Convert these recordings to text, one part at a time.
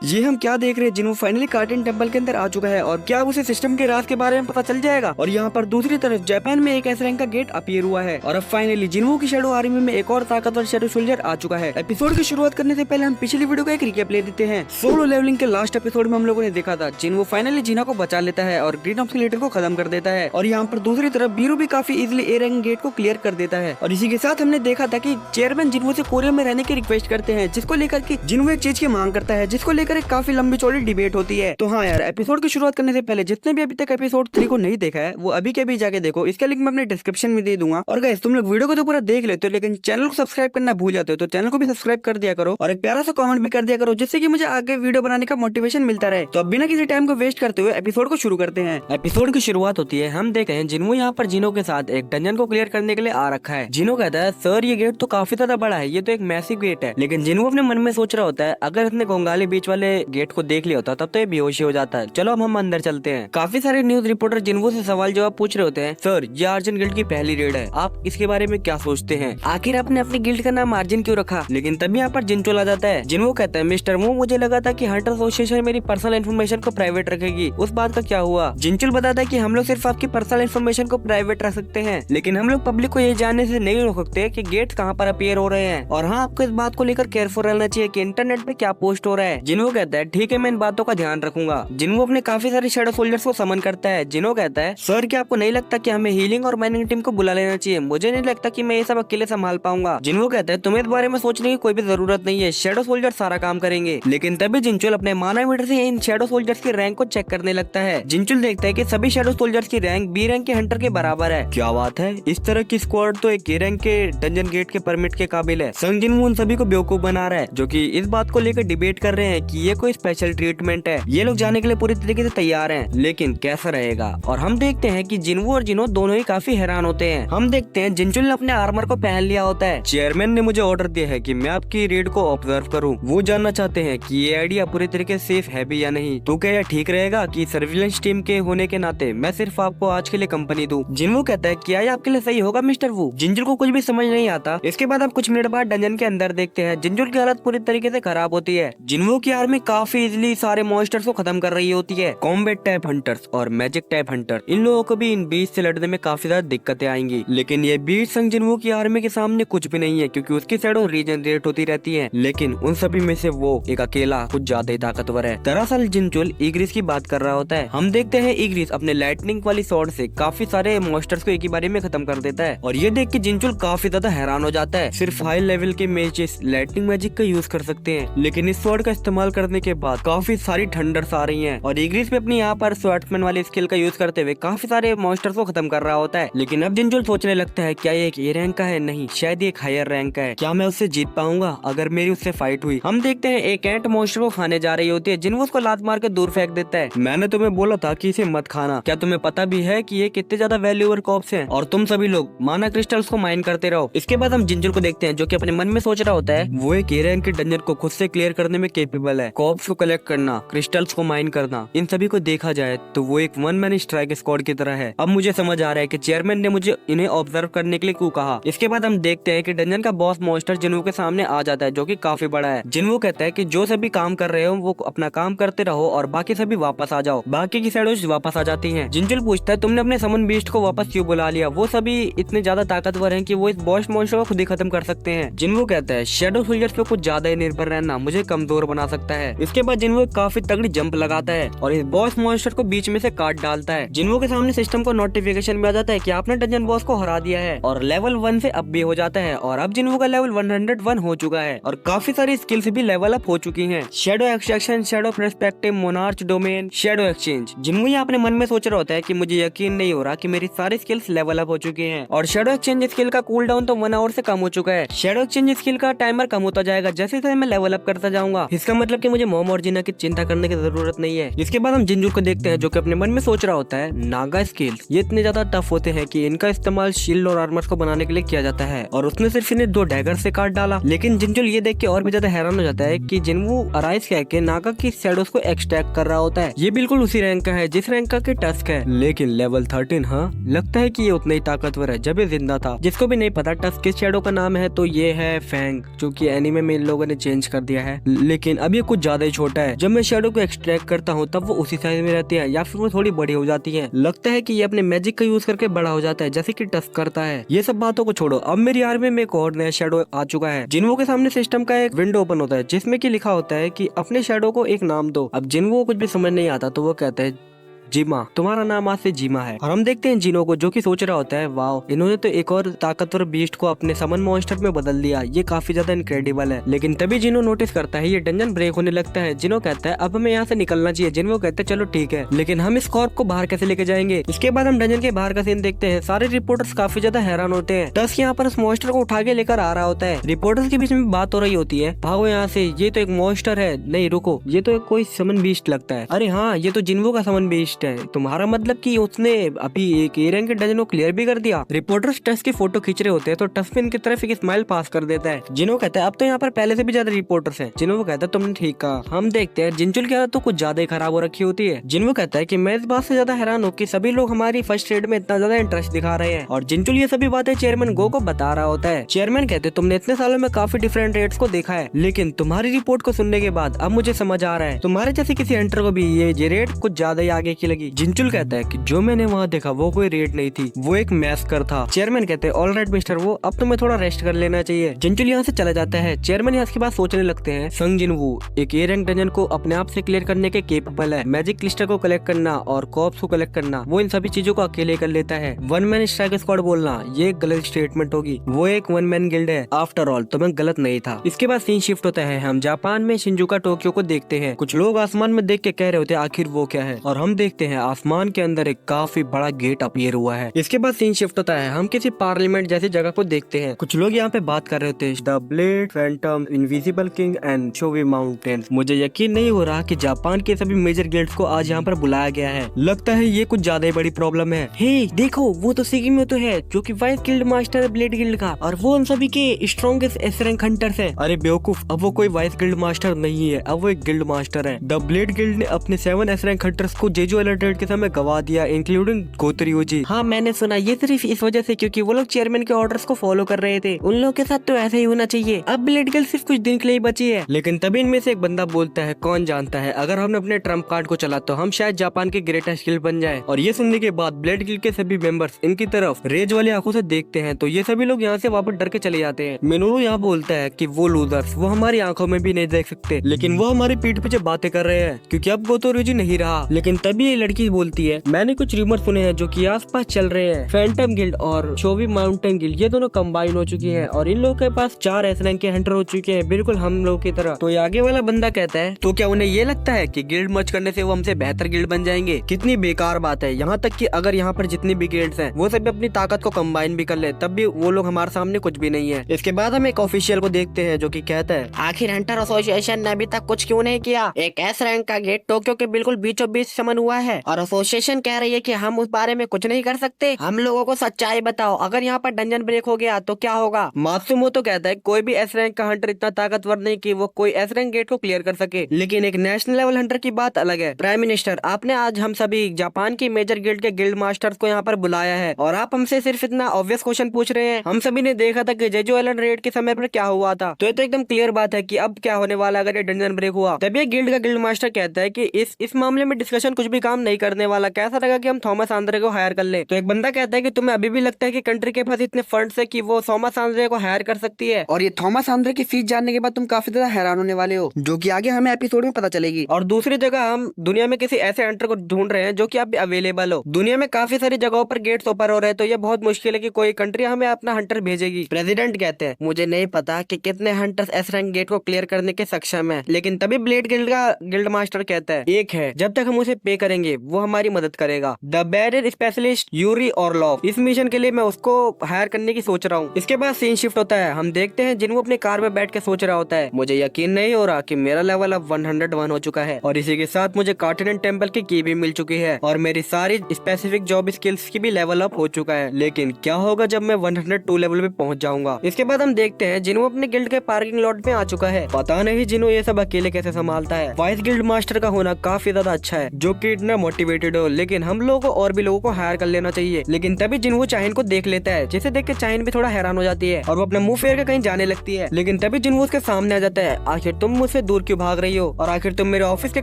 ये हम क्या देख रहे हैं, जिन्हों फाइनली कार्टन टेम्पल के अंदर आ चुका है और क्या उसे सिस्टम के राज के बारे में पता चल जाएगा। और यहाँ पर दूसरी तरफ जापान में एक ऐसे रैंक का गेट अपीयर हुआ है और अब फाइनली जिन्हों की शैडो आर्मी में एक और ताकतवर शैडो सोल्जर आ चुका है। एपिसोड की शुरुआत करने से पहले हम पिछली वीडियो का एक रिकैप ले देते हैं। सोलो लेवलिंग के लास्ट एपिसोड में हम लोगों ने देखा था जिन्हों फाइनली जीना को बचा लेता है और ग्रीन ऑस्किलेटर को खत्म कर देता है। और यहाँ पर दूसरी तरफ बीरू भी काफी इजीली ए रैंक गेट को क्लियर कर देता है। और इसी के साथ हमने देखा था कि चेयरमैन जिन्हों से कोरिया में रहने की रिक्वेस्ट करते हैं, जिसको लेकर कि जिन्हों एक चीज की मांग करता है, जिसको लेकर एक काफी लंबी चौड़ी डिबेट होती है। तो हाँ यार, एपिसोड की शुरुआत करने से पहले जितने भी अभी तक एपिसोड 3 को नहीं देखा है वो अभी के अभी जाके देखो, इसका लिंक मैं अपने डिस्क्रिप्शन में दे दूंगा। और गाइस तुम लोग वीडियो को तो पूरा देख लेते हो लेकिन चैनल को सब्सक्राइब करना भूल जाते हो, तो चैनल को भी सब्सक्राइब कर दिया करो और एक प्यारा सा कमेंट भी कर दिया करो, जिससे कि मुझे आगे वीडियो बनाने का मोटिवेशन मिलता रहे। तो अब बिना किसी टाइम को वेस्ट करते हुए एपिसोड को शुरू करते हैं। एपिसोड की शुरुआत होती है, हम देखते हैं जिन्हों यहाँ पर जिनो के साथ एक डंजन को क्लियर करने के लिए आ रखा है। जिनो कहता है सर ये गेट तो काफी ज्यादा बड़ा है, ये तो एक मैसिव गेट है। लेकिन जिनो अपने मन में सोच रहा होता है अगर इसने गोंगाली बीच वाले गेट को देख लिया होता तब तो ये बेहोश हो जाता है। चलो अब हम अंदर चलते हैं। काफी सारे न्यूज रिपोर्टर जिन्हों से सवाल जवाब पूछ रहे होते हैं, सर ये आर्जन गिल्ड की पहली रेड है, आप इसके बारे में क्या सोचते हैं, आखिर आपने अपनी गिल्ड का नाम आर्जन क्यों रखा। लेकिन तभी यहाँ पर जिनचो आ जाता है। जिन्हों कहता है मिस्टर वो मुझे लगा था कि हंटर एसोसिएशन मेरी पर्सनल इन्फॉर्मेशन को प्राइवेट रखेगी, उस बात का क्या हुआ। जिनचुल बताता है कि हम लोग सिर्फ आपकी पर्सनल इन्फॉर्मेशन को प्राइवेट रख सकते हैं, लेकिन हम लोग पब्लिक को ये जानने से नहीं रोक सकते कि गेट कहाँ पर अपीयर हो रहे हैं। और हाँ, आपको इस बात को लेकर केयरफुल रहना चाहिए कि इंटरनेट पे क्या पोस्ट हो रहा है। जिन्हों कहता है ठीक है मैं इन बातों का ध्यान रखूंगा। जिन्हों अपने काफी सारे शैडो सोल्जर्स को समन करता है। जिन्हों कहता है सर क्या आपको नहीं लगता कि हमें हीलिंग और माइनिंग टीम को बुला लेना चाहिए, मुझे नहीं लगता कि मैं ये सब अकेले संभाल पाऊंगा। जिन्हों कहता है तुम्हें इस बारे में सोचने की कोई भी जरूरत नहीं है, शैडो सोल्जर सारा काम करेंगे। लेकिन तभी जिनचुल अपने माना मीटर से इन शैडो सोल्जर्स की रैंक को चेक करने लगता है। जिनचुल देखता है कि सभी शैडो सोल्जर्स की रैंक बी रैंक के हंटर के बराबर है। क्या बात है, इस तरह की स्क्वाड तो एक ए रैंक के डंजन गेट के परमिट के काबिल है। संग जिनवू उन सभी को बेवकूफ बना रहा है, जो कि इस बात को लेकर डिबेट कर रहे हैं कि ये कोई स्पेशल ट्रीटमेंट है। ये लोग जाने के लिए पूरी तरीके से तैयार हैं, लेकिन कैसा रहेगा। और हम देखते हैं कि जिनवू और जिनो दोनों ही काफी हैरान होते हैं। हम देखते हैं जिनचुल ने अपने आर्मर को पहन लिया होता है। चेयरमैन ने मुझे ऑर्डर दिया है कि मैं आपकी रेड को ऑब्जर्व करूं। वो जानना चाहते हैं कि ये आइडिया पूरी तरीके से सेफ है भी या नहीं। तो क्या यह ठीक रहेगा कि सर्विलेंस टीम के होने के नाते मैं सिर्फ आपको आज के लिए कंपनी दूं। जिनवू कहता है क्या ये आपके लिए सही होगा मिस्टर वू। जिंजुल को कुछ भी समझ नहीं आता। इसके बाद हम कुछ मिनट बाद डंजन के अंदर देखते हैं जिंजुल की हालत पूरी तरीके से खराब होती है। जिनवू की आर्मी काफी इजीली सारे मॉन्स्टर्स को खत्म कर रही होती है। कॉम्बैट टाइप हंटर्स और मैजिक टाइप हंटर, इन लोगों को भी इन बीच से लड़ने में काफी ज्यादा दिक्कतें आएंगी। लेकिन ये बीच संग जिनवू की आर्मी के सामने कुछ भी नहीं है, क्योंकि उसकी शैडो रीजनरेट होती रहती है। लेकिन उन सभी में से वो एक अकेला कुछ ज्यादा ही ताकतवर है। दरअसल जिनचुल ईग्रिस की बात कर रहा होता है। हम देखते हैं ईग्रिस अपने लाइटनिंग वाली स्वॉर्ड से काफी सारे मॉन्स्टर्स को एक ही बारी में खत्म कर देता है। और ये देख के जिनचुल काफी ज्यादा हैरान हो जाता है। सिर्फ हाई लेवल के मेजेस लाइटनिंग मैजिक का यूज कर सकते हैं, लेकिन इस स्वॉर्ड का इस्तेमाल करने के बाद काफी सारी थंडर्स आ रही हैं। और ईग्रिस भी अपनी यहाँ पर स्वॉर्ड्समैन वाली स्किल का यूज करते हुए काफी सारे मॉन्स्टर्स को खत्म कर रहा होता है। लेकिन अब जिनचुल सोचने लगता है क्या ये एक ए रैंक का है, नहीं शायद ये एक हायर रैंक का है। क्या मैं उससे जीत पाऊंगा अगर मेरी उससे फाइट हुई। हम देखते हैं एक एंट मॉन्स्टर को खाने जा रही होती है। जिनवू उसको लात मार के दूर फेंक देता है। मैंने तुम्हें बोला था कि इसे मत खाना, क्या तुम्हें पता भी है कि ये कितने ज्यादा वैल्यूएबल कॉप्स हैं और तुम सभी लोग माना क्रिस्टल्स को माइन करते रहो। इसके बाद हम जिंजुल को देखते हैं जो कि अपने मन में सोच रहा होता है वो एक ए रैंक के डंजन को खुद से क्लियर करने में कैपेबल है। कॉप्स को कलेक्ट करना, क्रिस्टल्स को माइन करना, इन सभी को देखा जाए तो वो एक वन मैन स्ट्राइक स्क्वाड की तरह है। अब मुझे समझ आ रहा है कि चेयरमैन ने मुझे इन्हें ऑब्जर्व करने के लिए क्यों कहा। इसके बाद हम देखते हैं कि डंजन का बॉस मॉन्स्टर जिन्वू के सामने आ जाता है, जो कि काफी बड़ा है। जिन्वू कहता है कि जो सभी काम कर रहे हो वो अपना काम करते रहो और बाकी सभी वापस आ जाओ। बाकी की शैडोज वापस आ जाती हैं। जिंजुल पूछता है तुमने अपने समन बीस्ट को वापस क्यों बुला लिया, वो सभी इतने ज्यादा ताकतवर हैं कि वो इस बॉस मॉन्स्टर को खुद ही खत्म कर सकते हैं। जिन्वू कहता है शैडो सोल्जर्स पे कुछ ज्यादा ही निर्भर रहना मुझे कमजोर बना सकता है। इसके बाद जिन्वू काफी तगड़ी जंप लगाता है और इस बॉस मॉन्स्टर को बीच में से काट डालता है। जिन्वू के सामने सिस्टम को नोटिफिकेशन में आ जाता है कि आपने डंजन बॉस को हरा दिया है और लेवल 1 से अप भी हो जाता है। और अब जिन्वू का लेवल 101 हो चुका है और काफी सारी स्किल्स भी लेवल अप हो चुकी हैं। Shadow extraction, shadow perspective, monarch domain, shadow exchange. जिन्वू ये अपने मन में सोच रहा होता है कि मुझे यकीन नहीं हो रहा कि मेरी सारी स्किल्स लेवल अप हो चुकी हैं। और शैडो एक्सचेंज स्किल का कूल डाउन तो 1 आवर से कम हो चुका है। शैडो एक्सचेंज स्किल का टाइमर कम होता जाएगा जैसे जैसे मैं लेवल अप करता जाऊंगा। इसका मतलब कि मुझे मॉम और जीना की चिंता करने की जरूरत नहीं है। इसके बाद हम जिंजुल को देखते हैं जो कि अपने मन में सोच रहा होता है नागा स्किल्स ये इतने ज्यादा टफ होते हैं कि इनका इस्तेमाल शील्ड और आर्मर्स को बनाने के लिए किया जाता है और उसने सिर्फ इन्हें 2 डैगर से काट डाला। लेकिन जिंजुल ये देख के और भी ज्यादा हैरान हो जाता है कि जिन्वू अराइज कह के नागा की शैडोज को एक्सट्रैक्ट कर रहा होता है। ये बिल्कुल उसी रैंक का है जिस रैंक का कि टस्क है, लेकिन लेवल 13। हाँ, लगता है कि ये उतना ही ताकतवर है जब ये जिंदा था। जिसको भी नहीं पता टस्क किस शैडो का नाम है तो ये है फैंग, जो कि एनीमे में इन लोगों ने चेंज कर दिया है। लेकिन अब ये कुछ ज्यादा ही छोटा है। जब मैं शैडो को एक्सट्रैक्ट करता हूँ तब वो उसी साइज में रहती है या फिर वो थोड़ी बड़ी हो जाती है। लगता है कि ये अपने मैजिक का यूज करके बड़ा हो जाता है, जैसे कि टस्क करता है। ये सब बातों को छोड़ो, अब मेरी आर्मी में एक और नया शैडो आ चुका है। जिन्वो के सामने सिस्टम का एक विंडो ओपन होता है जिसमें कि लिखा होता है कि अपने शैडो को एक नाम दो। अब जिन्वो को कुछ भी समझ नहीं आता तो वो कहता है जीमा, तुम्हारा नाम आज से जीमा है। और हम देखते हैं जिनो को जो कि सोच रहा होता है वाओ, इन्होंने तो एक और ताकतवर बीस्ट को अपने समन मॉन्स्टर में बदल दिया, ये काफी ज्यादा इनक्रेडिबल है। लेकिन तभी जिनो नोटिस करता है ये डंजन ब्रेक होने लगता है। जिनो कहता है अब हमें यहाँ से निकलना चाहिए। जिनो कहते हैं चलो ठीक है, लेकिन हम इस कॉर्प को बाहर कैसे लेके जाएंगे। इसके बाद हम डंजन के बाहर का सीन देखते हैं। सारे रिपोर्टर्स काफी ज्यादा हैरान होते हैं। टस्क यहाँ पर उस मॉन्स्टर को उठा के लेकर आ रहा होता है। रिपोर्टर्स के बीच में बात हो रही होती है, भागो यहाँ से, ये तो एक मॉन्स्टर है। नहीं रुको, ये तो कोई समन बीस्ट लगता है। अरे हाँ, ये तो जिन्वो का समन बीस्ट है। तुम्हारा मतलब कि उसने अभी एक एरियन के डंजन को क्लियर भी कर दिया। रिपोर्टर्स टस्क की फोटो खींच रहे होते हैं तो टस्क इनकी तरफ एक स्माइल पास कर देता है। जिनो कहता है अब तो यहाँ पर पहले से भी ज्यादा रिपोर्टर्स हैं। जिनो कहता है तुमने ठीक कहा। हम देखते हैं जिनचुल की हालत तो कुछ ज्यादा ही खराब हो रखी होती है। जिनो कहता है कि मैं इस बात से ज्यादा हैरान हूँ कि सभी लोग हमारी फर्स्ट एड में इतना ज्यादा इंटरेस्ट दिखा रहे हैं। और जिनचुल ये सभी बातें चेयरमैन गो को बता रहा होता है। चेयरमैन कहते तुमने इतने सालों में काफी डिफरेंट रेट्स को देखा है, लेकिन तुम्हारी रिपोर्ट को सुनने के बाद अब मुझे समझ आ रहा है तुम्हारे जैसे किसी हंटर को भी ये रेट कुछ ज्यादा ही आगे की लगी। जिनचुल कहता है कि जो मैंने वहाँ देखा वो कोई रेड नहीं थी, वो एक मैस्कर था। चेयरमैन कहते हैं ऑलराइट मिस्टर, वो अब तुम्हें थोड़ा रेस्ट कर लेना चाहिए। जिनचुल यहाँ से चला जाता है। चेयरमैन यहाँ के बाद सोचने लगते हैं संग जिनवू एक ए रैंक डंजन को अपने आप से क्लियर करने के केपेबल है। मैजिक क्लिस्टर को कलेक्ट करना और कॉप्स को कलेक्ट करना, वो इन सभी चीजों को अकेले कर लेता है। वन मैन स्ट्राइक स्क्वाड बोलना ये गलत स्टेटमेंट होगी, वो एक वन मैन गिल्ड है। आफ्टर ऑल तो मैं गलत नहीं था। इसके बाद सीन शिफ्ट होता है। हम जापान में शिंजुका टोक्यो को देखते हैं। कुछ लोग आसमान में देख के कह रहे होते हैं आखिर वो क्या है, और हम देखते हैं आसमान के अंदर एक काफी बड़ा गेट अपीयर हुआ है। इसके बाद सीन शिफ्ट होता है। हम किसी पार्लियामेंट जैसी जगह को देखते हैं। कुछ लोग यहाँ पे बात कर रहे होते हैं the blade, phantom, invisible king and showy mountain. मुझे यकीन नहीं हो रहा कि जापान के सभी मेजर गिल्ड्स को आज यहाँ पर बुलाया गया है। लगता है ये कुछ ज्यादा ही बड़ी प्रॉब्लम है। हे देखो, वो तो सिगी में तो है जो कि वाइस गिल्ड मास्टर है ब्लेड गिल्ड का, और वो उन सभी के स्ट्रॉन्गेस्ट एस रैंक हंटर्स है। अरे बेवकूफ, अब वो कोई वाइस गिल्ड मास्टर नहीं है, अब वो एक गिल्ड मास्टर है। द ब्लेड गिल्ड ने अपने 7 एस रैंक हंटर्स को जेजू अलर्ट के समय गवा दिया, इंक्लूडिंग गोतरियोजी। हाँ मैंने सुना, ये सिर्फ इस वजह से क्योंकि वो लोग चेयरमैन के ऑर्डर्स को फॉलो कर रहे थे। उन लोगों के साथ तो ऐसा ही होना चाहिए। अब ब्लेड गिल्ड सिर्फ कुछ दिन के लिए बची है। लेकिन तभी इनमें से एक बंदा बोलता है कौन जानता है, अगर हमने अपने ट्रम्प कार्ड को चला तो हम शायद जापान के ग्रेटेस्ट गिल्ड बन जाए। और ये सुनने के बाद ब्लेड गिल्ड के सभी मेंबर्स इनकी तरफ रेज वाली आंखों से देखते हैं तो ये सभी लोग यहाँ से वापस डर के चले जाते हैं। मिनोरू यहाँ बोलता है कि वो लूजर्स वो हमारी आंखों में भी नहीं देख सकते, लेकिन वो हमारी पीठ पीछे बातें कर रहे हैं क्योंकि अब गोतोरोजी नहीं रहा। लेकिन तभी ये लड़की बोलती है मैंने कुछ रूमर सुने हैं जो कि आसपास चल रहे हैं। फैंटम गिल्ड और शोवी माउंटेन गिल्ड ये दोनों कंबाइन हो चुकी है और इन लोगों के पास 4 एस रैंक के हंटर हो चुके हैं, बिल्कुल हम लोग की तरह। तो ये आगे वाला बंदा कहता है तो क्या उन्हें ये लगता है कि गिल्ड मर्ज करने से वो हमसे बेहतर गिल्ड बन जाएंगे? कितनी बेकार बात है। यहाँ तक कि अगर यहाँ पर जितनी भी गिल्ड्स हैं वो सभी अपनी ताकत को कंबाइन भी कर ले तब भी वो लोग हमारे सामने कुछ भी नहीं है। इसके बाद हम एक ऑफिशियल को देखते हैं जो कि कहता है आखिर हंटर एसोसिएशन ने अभी तक कुछ क्यों नहीं किया? एक एस रैंक का गेट टोक्यो के बिल्कुल बीचों बीच समन हुआ है और एसोसिएशन कह रही है कि हम उस बारे में कुछ नहीं कर सकते। हम लोगों को सच्चाई बताओ, अगर यहाँ पर डंजन ब्रेक हो गया तो क्या होगा? मात्सुमोतो कहता है कोई भी एस रैंक का हंटर इतना ताकतवर नहीं कि वो कोई एस रैंक गेट को क्लियर कर सके, लेकिन एक नेशनल लेवल हंटर की बात अलग है। प्राइम मिनिस्टर, आपने आज हम सभी जापान की मेजर गिल्ड के गिल्ड मास्टर्स को यहाँ पर बुलाया है और आप हमसे सिर्फ इतना ऑब्वियस क्वेश्चन पूछ रहे हैं। हम सभी ने देखा था कि जेजू आइलैंड रेड के समय पर क्या हुआ था, तो ये तो एकदम क्लियर बात है कि अब क्या होने वाला अगर ये डंजन ब्रेक हुआ। तभी गिल्ड का गिल्ड मास्टर कहता है कि इस मामले में डिस्कशन कुछ भी काम नहीं करने वाला, कैसा लगा कि हम थॉमस आंद्रे को हायर कर ले। तो एक बंदा कहता है कि तुम्हें अभी भी लगता है कि कंट्री के पास इतने फंड्स है कि वो थॉमस आंद्रे को हायर कर सकती है? और ये थॉमस आंद्रे की फीस जानने के बाद तुम काफी ज्यादा हैरान होने वाले हो, जो कि आगे हमें एपिसोड में पता चलेगी। और दूसरी जगह हम दुनिया में किसी ऐसे हंटर को ढूंढ रहे हैं जो कि अब अवेलेबल हो। दुनिया में काफी सारी जगहों पर गेट्स ओपन हो रहे हैं, तो ये बहुत मुश्किल है कि कोई कंट्री हमें अपना हंटर भेजेगी। प्रेसिडेंट कहते हैं मुझे नहीं पता कि कितने हंटर्स एस रैंक गेट को क्लियर करने के सक्षम है, लेकिन तभी ब्लेड गिल्ड का गिल्ड मास्टर कहता है एक है, जब तक हम उसे पे करेंगे वो हमारी मदद करेगा। द बैरियर स्पेशलिस्ट यूरी ऑर्लोव, इस मिशन के लिए मैं उसको हायर करने की सोच रहा हूँ। इसके बाद सीन शिफ्ट होता है। हम देखते हैं जिनको अपनी कार में बैठ के सोच रहा होता है मुझे यकीन नहीं हो रहा कि मेरा लेवल अब 101 हो चुका है और इसी के साथ मुझे कार्टिनेंट टेम्पल की भी मिल चुकी है और मेरी सारी स्पेसिफिक जॉब स्किल्स की भी लेवल अप हो चुका है। लेकिन क्या होगा जब मैं 102 लेवल पे पहुंच जाऊंगा? इसके बाद हम देखते हैं जिनो अपने गिल्ड के पार्किंग लॉट में आ चुका है। पता नहीं जिनो ये सब अकेले कैसे संभालता है। वाइस गिल्ड मास्टर का होना काफी ज्यादा अच्छा है, जो कि इतना इतना मोटिवेटेड हो, लेकिन हम लोगों को और भी लोगों को हायर कर लेना चाहिए। लेकिन तभी जिनवू चाहिन को देख लेता है, जिसे देख के चाहिन भी थोड़ा हैरान हो जाती है और वो अपना मुंह फेर के कहीं जाने लगती है। लेकिन तभी जिनवू उसके सामने आ जाता है, आखिर तुम मुझसे दूर क्यों भाग रही हो और आखिर तुम मेरे ऑफिस के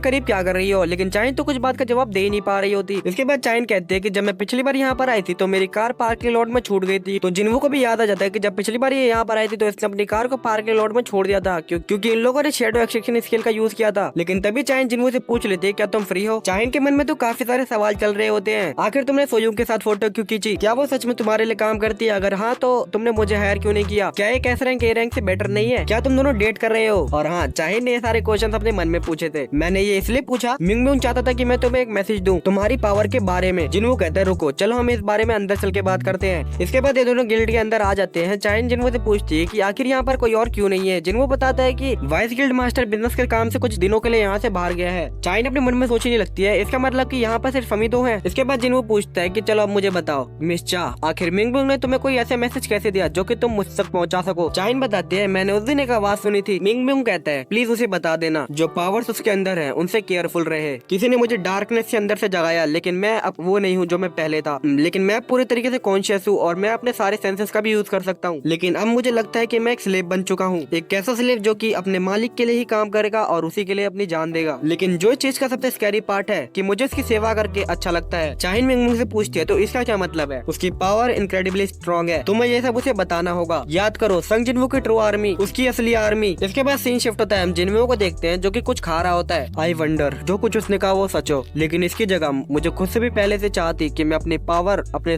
करीब क्या कर रही हो। लेकिन चाहिन तो कुछ बात का जवाब दे ही नहीं पा रही होती। इसके बाद चाहिन कहते हैं कि जब मैं पिछली बार यहाँ पर आई थी तो मेरी कार पार्किंग लॉट में छूट गई थी। तो जिनवू को भी याद आ जाता है कि जब पिछली बार ये यहाँ पर आई थी तो इसने अपनी कार को पार्किंग लॉट में छोड़ दिया था, क्योंकि इन लोगों ने शैडो एक्सट्रैक्शन स्किल का यूज किया था। लेकिन तभी चाहिन जिनवू से पूछ लेते हैं क्या तुम फ्री हो। चाहिन के मन में तो काफी सारे सवाल चल रहे होते हैं। आखिर तुमने सोयूंग के साथ फोटो क्यों खींची, क्या वो सच में तुम्हारे लिए काम करती है, अगर हाँ तो तुमने मुझे हायर क्यों नहीं किया, क्या एक एस रैंक ए रैंक से बेटर नहीं है, क्या तुम दोनों डेट कर रहे हो। और हाँ, चाहिन ने ये सारे क्वेश्चन अपने मन में पूछे थे। मैंने ये इसलिए पूछा, मिंग मिंग चाहता था कि मैं तुम्हें एक मैसेज दूं तुम्हारी पावर के बारे में। जिनवू कहता है रुको, चलो हम इस बारे में अंदर चल के बात करते हैं। इसके बाद ये दोनों गिल्ड के अंदर आ जाते हैं। चाहिन जिनवू से पूछती है कि आखिर यहाँ पर कोई और क्यों नहीं है। जिनवू बताता है कि वाइस गिल्ड मास्टर बिजनेस के काम से कुछ दिनों के लिए यहाँ से बाहर गया है। चाहिन अपने मन में सोचने लगती है, इसका मतलब कि यहाँ पर सिर्फ हम ही दो हैं। इसके बाद जिनवू पूछता है कि चलो अब मुझे बताओ मिस चा, आखिर मिंग मिंग ने तुम्हें कोई ऐसा मैसेज कैसे दिया जो कि तुम मुझ तक पहुँचा सको। चाहिन बताते हैं मैंने उस दिन एक आवाज सुनी थी। मिंग मिंग कहता है प्लीज उसे बता देना जो पावर्स उसके अंदर है उनसे केयरफुल रहे। किसी ने मुझे डार्कनेस से अंदर से जगाया, लेकिन मैं अब वो नहीं हूँ जो मैं पहले था। लेकिन मैं पूरे तरीके से कॉन्शियस हूँ और मैं अपने सारे सेंसेस का भी यूज कर सकता हूँ। लेकिन अब मुझे लगता है कि मैं एक स्लेव बन चुका हूँ, एक ऐसा स्लेव जो कि अपने मालिक के लिए ही काम करेगा और उसी के लिए अपनी जान देगा। लेकिन जो चीज का सबसे स्कैरी पार्ट है कि मुझे इसकी सेवा करके अच्छा लगता है। चाहिन मिंग मिंग से पूछती है तो इसका क्या मतलब है। उसकी पावर इनक्रेडिबली स्ट्रॉन्ग है, तुम्हें ये सब उसे बताना होगा। याद करो संग जिनवू की ट्रू आर्मी, उसकी असली आर्मी। इसके बाद सीन शिफ्ट होता है, हम जिनवू को देखते हैं जो कि कुछ खा रहा होता है। आई वंडर जो कुछ उसने कहा वो सच हो, लेकिन इसकी जगह मुझे खुद से भी पहले से चाहती कि मैं अपने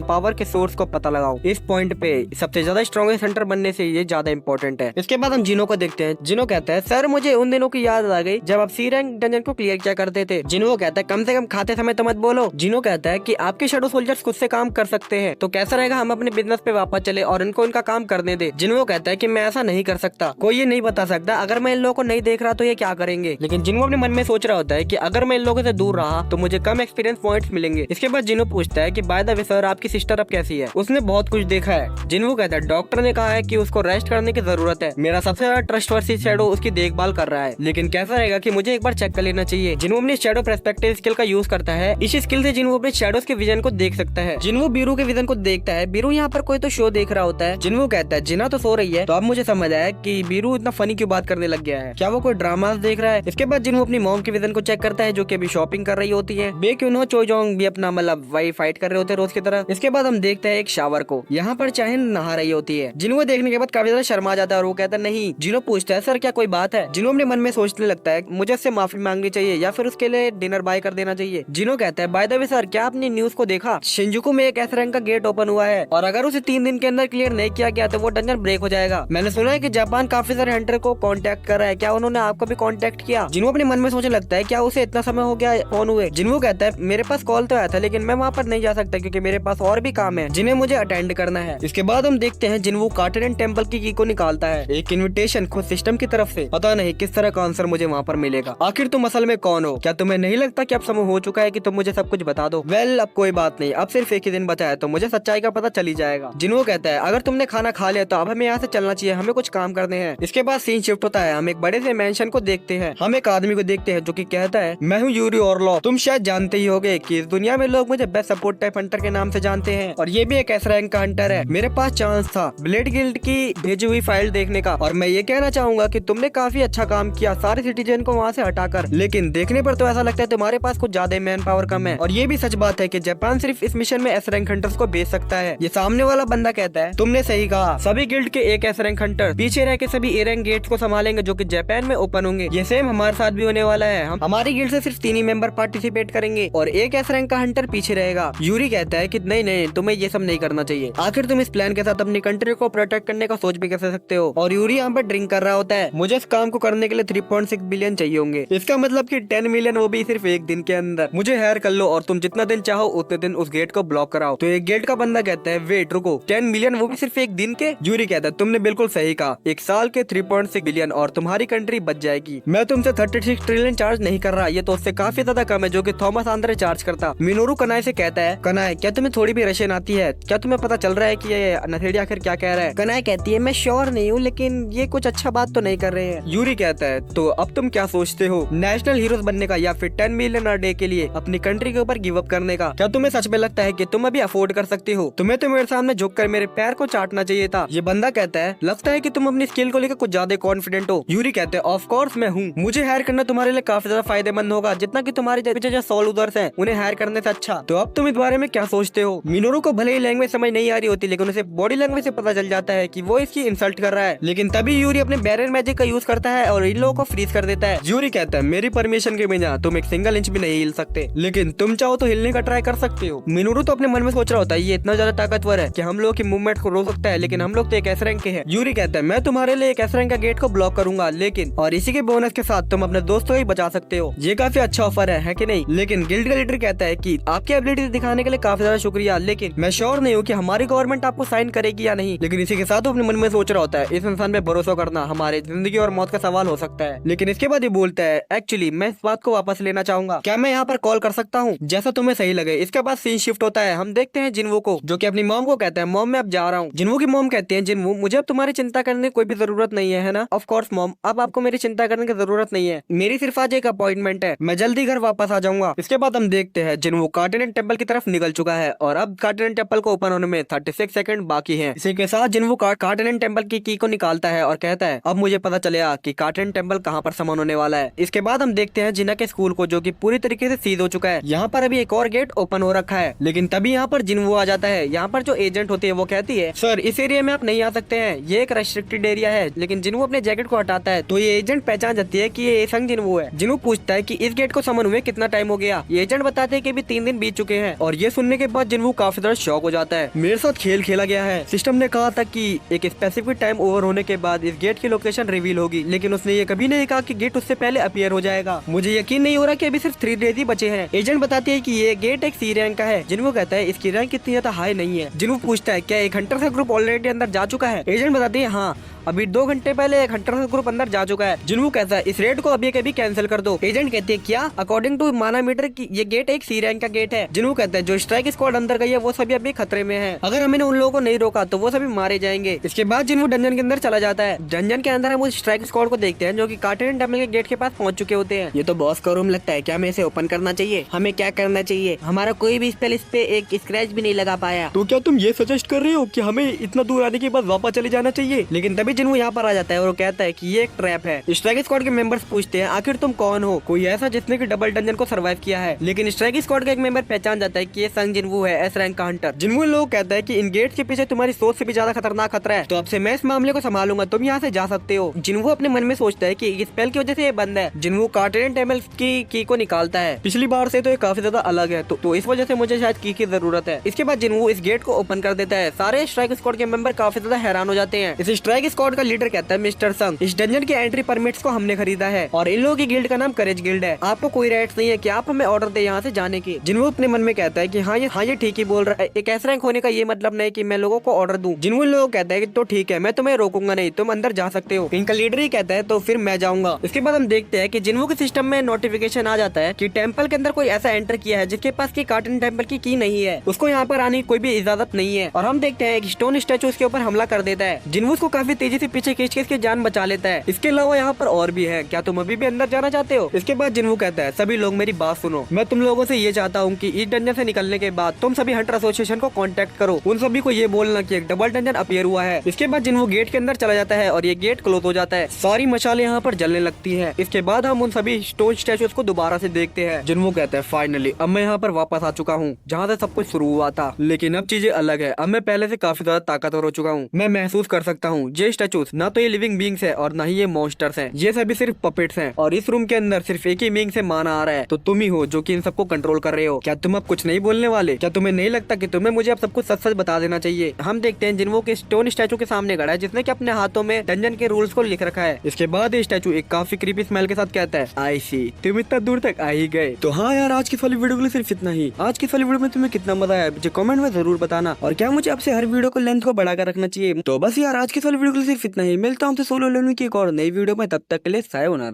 पावर के सोर्स को पता लगाऊं। इस पॉइंट पे सबसे ज्यादा स्ट्रॉन्गेस्ट हंटर बनने से ये ज्यादा इंपॉर्टेंट है। इसके बाद हम जिनो को देखते हैं। जिनो कहता है सर मुझे उन दिनों की याद आ गई जब आप सी रैंक डंजन को क्लियर किया करते थे। जिनो कहता है कम से कम खाते समय तो मत बोलो। जिनो कहता है कि आपके शैडो सोल्जर्स खुद से काम कर सकते हैं, तो कैसा रहेगा हम अपने बिजनेस पे वापस चले और इनको इनका काम करने दे। जिनो कहता है कि मैं ऐसा नहीं कर सकता, कोई ये नहीं बता सकता अगर मैं इन लोगों को नहीं देख रहा तो ये क्या करेंगे। लेकिन जिनो अपने मन में सोच रहा होता है कि अगर मैं इन लोगों से दूर रहा तो मुझे कम एक्सपीरियंस पॉइंट्स मिलेंगे। इसके बाद जिनो पूछता है कि बाय द वे सर आपकी सिस्टर अब कैसी है, उसने बहुत कुछ देखा है। जिनो कहता है डॉक्टर ने कहा है कि उसको रेस्ट करने की जरूरत है, मेरा सबसे ज्यादा ट्रस्टवर्दी शैडो उसकी देखभाल कर रहा है, लेकिन कैसा रहेगा कि मुझे एक बार चेक कर लेना चाहिए। जिनो अपनी शैडो पर्सपेक्टिव स्किल का यूज करता है। इस स्किल से जिनो अपने शैडोज के विजन को देख सकता है। जिनो बीरू के विजन को देखता है। बीरू यहाँ पर कोई तो शो देख रहा होता है। जिनो कहता है जिना तो सो रही है। तो अब मुझे समझ आया कि बीरू इतना फनी क्यों बात करने लग गया है, क्या वो कोई ड्रामा देख रहा है। इसके बाद जिनो अपनी मॉम के विजन को चेक करता है जो कि अभी शॉपिंग कर रही होती है। बेक्यूनो चोजोंग भी अपना मतलब वही फाइट कर रहे होते हैं रोज की तरह। इसके बाद हम देखते हैं एक शावर को, यहाँ पर चाहिन नहा रही होती है। जिनो देखने के बाद काफी ज्यादा शर्मा जाता है और वो कहता है नहीं। जिनो पूछता है सर क्या कोई बात है। जिनो अपने मन में सोचने लगता है मुझे उससे माफी मांगनी चाहिए या फिर उसके लिए डिनर बाय कर देना चाहिए। जिनो कहता है बाय द वे सर क्या आपने न्यूज को देखा, शिंजुकू में एक एस रैंक का गेट ओपन हुआ है और अगर उसे 3 दिन के अंदर क्लियर नहीं किया गया तो वो डंजन ब्रेक हो जाएगा। मैंने सुना है कि जापान काफी सारे हंटर को कांटेक्ट कर रहा है, क्या उन्होंने आपको भी कांटेक्ट किया। जिनो अपने मन में सोचने लगता है क्या उसे इतना समय हो गया फोन हुए। जिनो कहता है मेरे पास कॉल तो आया था लेकिन मैं वहाँ पर नहीं जा सकता क्योंकि मेरे पास और भी काम है जिन्हें मुझे अटेंड करना है। इसके बाद हम देखते हैं जिनवू कार्टेन टेम्पल की को निकालता है, एक इन्विटेशन खुद सिस्टम की तरफ से। पता नहीं किस तरह का आंसर मुझे वहाँ पर मिलेगा। आखिर तुम असल में कौन हो, क्या तुम्हें नहीं लगता कि अब समय हो चुका है कि तुम मुझे सब कुछ बता दो। वेल अब कोई बात नहीं, अब सिर्फ एक ही दिन बचा है तो मुझे सच्चाई का पता चल ही जाएगा। जिनवू कहता है अगर तुमने खाना खा लिया तो अब हमें यहाँ से चलना चाहिए, हमें कुछ काम करने हैं। इसके बाद सीन शिफ्ट होता है, हम एक बड़े से मेंशन को देखते हैं। हम एक आदमी को देखते हैं जो कि कहता है मैं हूँ यूरी ऑरलॉफ। तुम शायद जानते ही होगे कि इस दुनिया में लोग मुझे बेस्ट सपोर्ट टाइप हंटर के नाम से जानते हैं और ये भी एक एस रैंक का हंटर है। मेरे पास चांस था ब्लेड गिल्ड की भेजी हुई फाइल देखने का और मैं ये कहना चाहूंगा कि तुमने काफी अच्छा काम किया सारे सिटीजन को वहाँ से हटाकर, लेकिन देखने पर तो ऐसा लगता है तुम्हारे पास कुछ ज्यादा मैन पावर कम है। और ये भी सच बात है कि जापान सिर्फ इस मिशन में एस रैंक हंटर्स को भेज सकता है। ये सामने वाला बंदा कहता है तुमने सही कहा, सभी गिल्ड के एक एस रैंक हंटर पीछे रह के सभी ए रैंक गेट्स को संभालेंगे जो कि जापान में ओपन होंगे। ये सेम हमारे साथ भी होने वाला है। हमारी गिल्ड से सिर्फ 3 ही मेंबर पार्टिसिपेट करेंगे और एक एस रैंक का हंटर पीछे रहेगा। यूरी कहता है कि नहीं तुम्हें ये सब नहीं करना चाहिए, आखिर तुम इस प्लान के साथ अपनी कंट्री को प्रोटेक्ट करने का सोच भी कर सकते हो। और यूरी यहाँ पर ड्रिंक कर रहा होता है। मुझे इस काम को करने के लिए 3.6 बिलियन चाहिए होंगे, इसका मतलब कि 10 मिलियन वो भी सिर्फ एक दिन के अंदर। मुझे हायर कर लो और तुम जितना दिन चाहो उतने दिन उस गेट को ब्लॉक कराओ। तो एक गेट का बंदा कहता है वेट रुको, 10 मिलियन वो भी सिर्फ एक दिन के। यूरी कहता है तुमने बिल्कुल सही कहा, एक साल के 3.6 बिलियन और तुम्हारी कंट्री बच जाएगी। मैं तुमसे 36 ट्रिलियन चार्ज नहीं कर रहा, ये तो उससे काफी ज्यादा कम है जो कि थॉमस आंद्रे चार्ज करता। मिनोरू कनाई से कहता है कनाई क्या तुम्हें थोड़ी भी रशियन आती है, क्या तुम्हें पता चल रहा है कि ये नथेड़ी आखिर क्या कह रहा है। कनाई कहती है मैं श्योर नहीं हूँ लेकिन ये कुछ अच्छा बात तो नहीं कर रहे हैं। यूरी कहता है तो अब तुम क्या सोचते हो, नेशनल हीरोज बनने का या फिर 10 मिलियन अ डे के लिए अपनी कंट्री के ऊपर गिव अप करने का। क्या तुम्हें सच में लगता है कि तुम अभी अफोर्ड कर सकते हो? तुम्हें तो मेरे सामने झुककर मेरे पैर को चाटना चाहिए था। ये बंदा कहता है लगता है कि तुम अपनी स्किल को लेकर कुछ ज्यादा कॉन्फिडेंट हो। यूरी कहते हैं ऑफ कोर्स मैं हूँ, मुझे हायर करना तुम्हारे लिए काफी ज्यादा फायदेमंद होगा, जितना कि तुम्हारे पीछे जो सोल्जर्स हैं उन्हें हायर करने से अच्छा। तो अब तुम इस बारे में क्या सोचते हो? मिनोरू को भले ही लैंग्वेज समझ नहीं आ रही होती, लेकिन उसे बॉडी लैंग्वेज से पता चल जाता है कि वो इसकी इंसल्ट कर रहा है। लेकिन तभी यूरी अपने बैरियर मैजिक का यूज करता है और इन लोगों को फ्रीज कर देता है। यूरी कहता है मेरी परमिशन के बिना तुम एक सिंगल इंच भी नहीं हिल सकते, लेकिन तुम चाहो तो हिलने का ट्राई कर सकते हो। मिनोरू तो अपने मन में सोच रहा होता है ये इतना ज्यादा ताकतवर है कि हम लोग की मूवमेंट को रोक सकता है, लेकिन हम लोग तो एक एस रैंक के हैं। यूरी कहता है मैं तुम्हारे लिए एक एस रैंक का गेट को ब्लॉक करूंगा, लेकिन और इसी के बोनस के साथ तुम अपने दोस्तों को ही बचा सकते हो। ये काफी अच्छा ऑफर है कि नहीं? लेकिन गिल्ड का लीडर कहता है कि आपकी एबिलिटी दिखाने के लिए काफी ज्यादा शुक्रिया, लेकिन मैं श्योर नहीं हूँ कि हमारी गवर्नमेंट आपको साइन करेगी या नहीं। लेकिन इसी के साथ वो अपने मन में सोच रहा होता है इस इंसान पे भरोसा करना हमारे जिंदगी और मौत का सवाल हो सकता है। लेकिन इसके बाद ये बोलता है एक्चुअली मैं इस बात को वापस लेना चाहूंगा, क्या मैं यहाँ पर कॉल कर सकता हूँ? जैसा तुम्हें सही लगे। इसके बाद सीन शिफ्ट होता है, हम देखते हैं जिनवो को जो कि अपनी मॉम को कहता है मॉम मैं अब जा रहा हूँ। जिनवो की मॉम कहते हैं जिनवो मुझे अब तुम्हारी चिंता करने की कोई भी जरूरत नहीं है ना? ऑफ कोर्स मॉम, अब आपको मेरी चिंता करने की जरूरत नहीं है, मेरी सिर्फ आज एक अपॉइंटमेंट है, मैं जल्दी घर वापस आ जाऊंगा। इसके बाद हम देखते हैं जिनवो कार्टेन टेम्पल की तरफ निकल चुका है और अब कार्टेन टेम्पल को ओपन होने में 36 सेकंड बाकी हैं। इसी के साथ जिनवो कार्टेन टेम्पल की की को निकालता है और कहता है अब मुझे पता चलेगा कि कार्टेन टेम्पल कहाँ पर समन होने वाला है। इसके बाद हम देखते हैं जिना के स्कूल को जो कि पूरी तरीके से सीज हो चुका है। यहाँ पर अभी एक और गेट ओपन हो रखा है, लेकिन तभी यहाँ पर जिनवो आ जाता है। यहाँ पर जो एजेंट होती है वो कहती है सर इस एरिया में आप नहीं आ सकते हैं, ये एक रेस्ट्रिक्टेड एरिया है। लेकिन जिनवो अपने जैकेट को हटाता है तो ये एजेंट पहचान जाती है कि ये संग जिनवो है। जिनवो पूछता है कि इस गेट को समन हुए कितना टाइम हो गया? ये एजेंट बताते हैं कि अभी 3 दिन बीत चुके हैं। और ये सुनने के बाद जिनवो काफी ज्यादा शॉक हो जाता है। मेरे साथ खेल खेला गया है, सिस्टम ने कहा था कि एक स्पेसिफिक टाइम ओवर होने के बाद इस गेट की लोकेशन रिवील होगी, लेकिन उसने ये कभी नहीं कहा कि गेट उससे पहले अपीयर हो जाएगा। मुझे यकीन नहीं हो रहा कि अभी सिर्फ 3 डेज ही बचे हैं। एजेंट बताती है कि ये गेट एक सी रैंक का है। जिनवो कहता है इसकी रैंक इतनी ज्यादा हाई नहीं है। जिनवो पूछता है क्या एक हंटर का ग्रुप ऑलरेडी अंदर जा चुका है? एजेंट बताती है हाँ, अभी 2 घंटे पहले एक हंटर का ग्रुप अंदर जा चुका है। जिनवो कहता है इस रेड को अभी कभी कैंसिल कर दो। एजेंट कहते हैं क्या? अकॉर्डिंग टू मानामीटर की ये गेट एक सी रैंक का गेट है। जिनवो कहता है जो स्ट्राइक स्क्वाड अंदर गई है वो सभी अभी खतरे में है, अगर हमने उन लोगों को नहीं रोका तो वो सभी मारे जाएंगे। इसके बाद जिनवो डंजन के अंदर चला जाता है। डंजन के अंदर हम उस स्ट्राइक स्क्वाड को देखते हैं जो कि कार्टेन टेम्पल के गेट के पास पहुंच चुके होते हैं। ये तो बॉस का रूम लगता है, क्या हमें इसे ओपन करना चाहिए? हमें क्या करना चाहिए? हमारा कोई भी स्पेल इस पे एक स्क्रैच भी नहीं लगा पाया। तो क्या तुम ये सजेस्ट कर रहे हो कि हमें इतना दूर आने के बाद वापस चले जाना चाहिए? लेकिन तभी जिनवो यहाँ पर आ जाता है और वो कहता है कि ये एक ट्रैप है। स्ट्राइक स्क्वाड के मेंबर्स पूछते हैं आखिर तुम कौन हो? कोई ऐसा जिसने कि डबल डंजन को सर्वाइव किया है। लेकिन स्ट्राइक स्क्वाड का एक मेंबर पहचान जाता है कि ये संग जिनवो है, एस रैंक का हंटर। जिनवो लोग कहता है कि इन गेट्स के पीछे तुम्हारी सोच से भी ज्यादा खतरनाक खतरा है, तो अब से मैं इस मामले को संभालूंगा, तुम यहाँ से जा सकते हो। जिनवो अपने मन में सोचता है कि इस स्पेल की वजह से ये बंद है। जिनवो कार्टेन टेम्पल की की को निकालता है। पिछली बार से तो ये काफी ज्यादा अलग है, तो इस वजह से मुझे शायद की जरूरत है। इसके बाद जिनवो इस गेट को ओपन कर देता है। सारे स्ट्राइक स्क्वाड के मेंबर काफी ज्यादा हैरान हो जाते हैं। इस स्ट्राइक स्क्वाड का लीडर कहता है मिस्टर संग, इस डंजन की एंट्री परमिट्स को हमने खरीदा है और इन लोगों की गिल्ड का नाम करेज गिल्ड है। आपको कोई राइट्स नहीं है कि आप हमें ऑर्डर दे यहाँ से जाने की। जिनवो अपने मन में कहता है कि हाँ ये ठीक ही बोल रहा है, एक एस रैंक होने का ये मतलब नहीं कि मैं लोगों को ऑर्डर दूं। जिनवो लोग कहता है कि तो ठीक है, मैं तुम्हें रोकूंगा नहीं, तुम अंदर जा सकते हो। इनका लीडर ही कहता है तो फिर मैं जाऊंगा। इसके बाद हम देखते हैं कि जिनवो के सिस्टम में नोटिफिकेशन आ जाता है कि टेम्पल के अंदर कोई ऐसा एंटर किया है जिसके पास की कार्टेन टेम्पल की नहीं है, उसको यहाँ पर आने की कोई भी इजाजत नहीं है। और हम देखते हैं एक स्टोन स्टैचू उसके ऊपर हमला कर देता है। जिनवो उसको काफी तेजी से पीछे खींच के इसकी जान बचा लेता है। इसके अलावा यहाँ पर और भी है, क्या तुम अभी भी अंदर जाना चाहते हो? इसके बाद जिनवो कहता है सभी लोग मेरी बात सुनो, मैं तुम लोगों से ये चाहता हूँ कि इस डंजन से निकलने के बाद तुम सभी हंटर एसोसिएशन को कांटेक्ट करो, उन सभी को ये बोलना कि एक डबल डंजन अपीयर हुआ है। इसके बाद जिनवो गेट के अंदर चला जाता है और ये गेट क्लोज हो जाता है। सारी मशालें यहाँ पर जलने लगती है। इसके बाद हम उन सभी स्टोन स्टैचूज को दोबारा से देखते हैं। जिनवो कहता है फाइनली अब मैं यहाँ पर वापस आ चुका हूँ जहाँ से सब कुछ शुरू हुआ था, लेकिन अब चीजें अलग है। अब मैं पहले से काफी ज्यादा ताकतवर हो चुका हूँ। मैं महसूस कर सकता हूँ ये स्टैचूज ना तो ये लिविंग बींग्स है और ना ही ये मॉन्स्टर्स हैं, ये सभी सिर्फ पपेट्स हैं। और इस रूम के अंदर सिर्फ एक ही बीइंग से माना आ रहा है, तो तुम ही हो जो कि इन सबको कंट्रोल कर रहे हो। क्या तुम अब कुछ नहीं बोलने वाले? क्या तुम्हें नहीं लगता कि तुम्हें मुझे अब सब कुछ सच सच बता देना चाहिए? हम देखते हैं जिनवो के स्टोन स्टैचू के सामने खड़ा है जिसने कि अपने हाथों में डंजन के रूल्स को लिख रखा है। इसके बाद ये स्टैचू एक काफी क्रीपी स्मेल के साथ कहता है आई सी, तुम इतना दूर तक आ ही गए। तो हाँ यार, आज की वाली वीडियो के लिए सिर्फ इतना ही। आज की वाली वीडियो में तुम्हें कितना मजा आया मुझे कमेंट में जरूर बताना, और क्या मुझे आपसे हर वीडियो को लेंथ को बढ़ाकर रखना चाहिए? तो बस यार आज की वाली वीडियो के लिए सिर्फ इतना ही। मिलता हूँ तो सोलो लेने की एक और नई वीडियो में, तब तक के लिए सायोनारा।